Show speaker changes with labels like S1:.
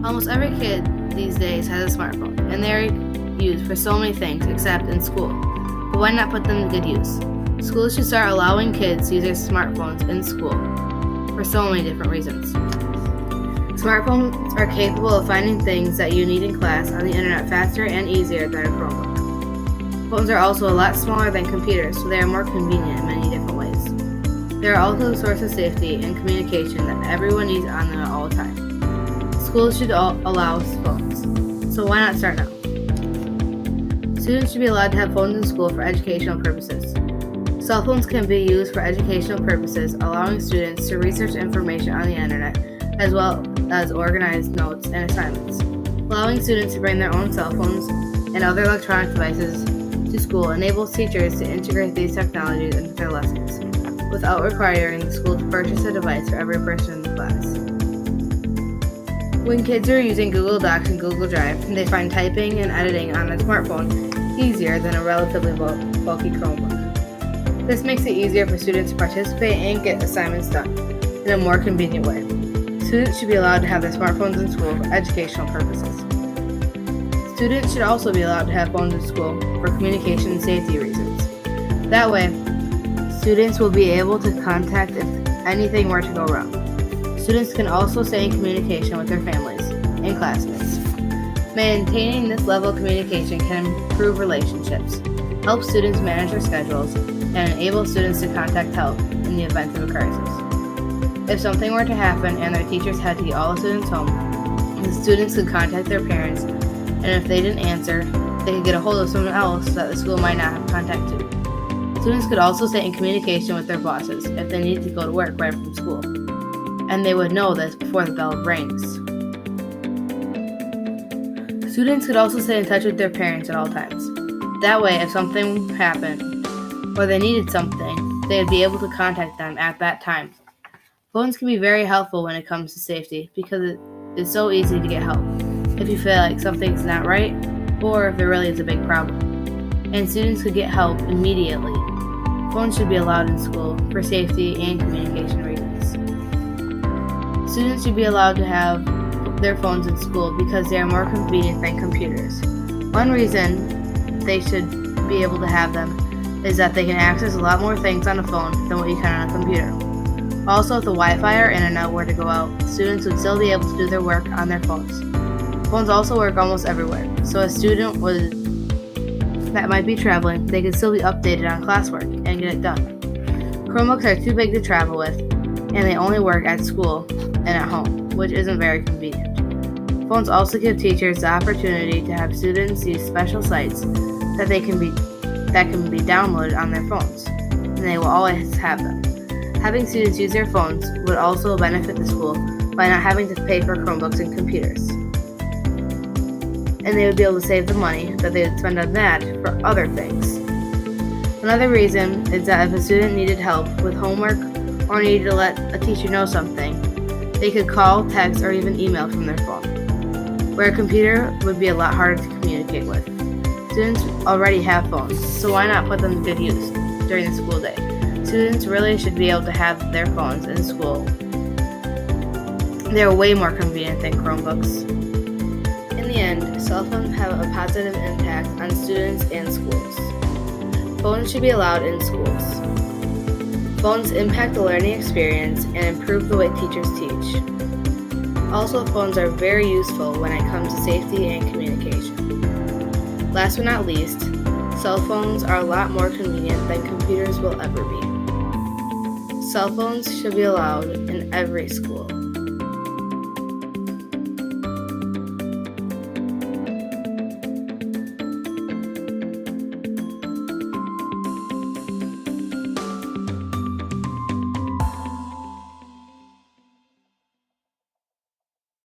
S1: Almost every kid these days has a smartphone, and they are used for so many things except in school. But why not put them to good use? Schools should start allowing kids to use their smartphones in school for so many different reasons. Smartphones are capable of finding things that you need in class on the internet faster and easier than a Chromebook. Phones are also a lot smaller than computers, so they are more convenient in many different ways. They are also a source of safety and communication that everyone needs on them at all times. Schools should allow phones, so why not start now? Students should be allowed to have phones in school for educational purposes. Cell phones can be used for educational purposes, allowing students to research information on the internet, as well as organize notes and assignments. Allowing students to bring their own cell phones and other electronic devices to school enables teachers to integrate these technologies into their lessons, without requiring the school to purchase a device for every person in the class. When kids are using Google Docs and Google Drive, they find typing and editing on a smartphone easier than a relatively bulky Chromebook. This makes it easier for students to participate and get assignments done in a more convenient way. Students should be allowed to have their smartphones in school for educational purposes. Students should also be allowed to have phones in school for communication and safety reasons. That way, students will be able to contact if anything were to go wrong. Students can also stay in communication with their families and classmates. Maintaining this level of communication can improve relationships, help students manage their schedules, and enable students to contact help in the event of a crisis. If something were to happen and their teachers had to get all the students home, the students could contact their parents, and if they didn't answer, they could get a hold of someone else that the school might not have contact to. Students could also stay in communication with their bosses if they needed to go to work right from school, and they would know this before the bell rings. Students could also stay in touch with their parents at all times. That way, if something happened or they needed something, they would be able to contact them at that time. Phones can be very helpful when it comes to safety because it is so easy to get help if you feel like something's not right or if there really is a big problem. And students could get help immediately. Phones should be allowed in school for safety and communication reasons. Students should be allowed to have their phones in school because they are more convenient than computers. One reason they should be able to have them is that they can access a lot more things on a phone than what you can on a computer. Also, if the Wi-Fi or internet were to go out, students would still be able to do their work on their phones. Phones also work almost everywhere, so a student that might be traveling, they could still be updated on classwork and get it done. Chromebooks are too big to travel with, and they only work at school and at home, which isn't very convenient. Phones also give teachers the opportunity to have students use special sites that can be downloaded on their phones, and they will always have them. Having students use their phones would also benefit the school by not having to pay for Chromebooks and computers. And they would be able to save the money that they would spend on that for other things. Another reason is that if a student needed help with homework or needed to let a teacher know something, they could call, text, or even email from their phone, where a computer would be a lot harder to communicate with. Students already have phones, so why not put them to good use during the school day? Students really should be able to have their phones in school. They are way more convenient than Chromebooks. In the end, cell phones have a positive impact on students and schools. Phones should be allowed in schools. Phones impact the learning experience and improve the way teachers teach. Also, phones are very useful when it comes to safety and communication. Last but not least, cell phones are a lot more convenient than computers will ever be. Cell phones should be allowed in every school.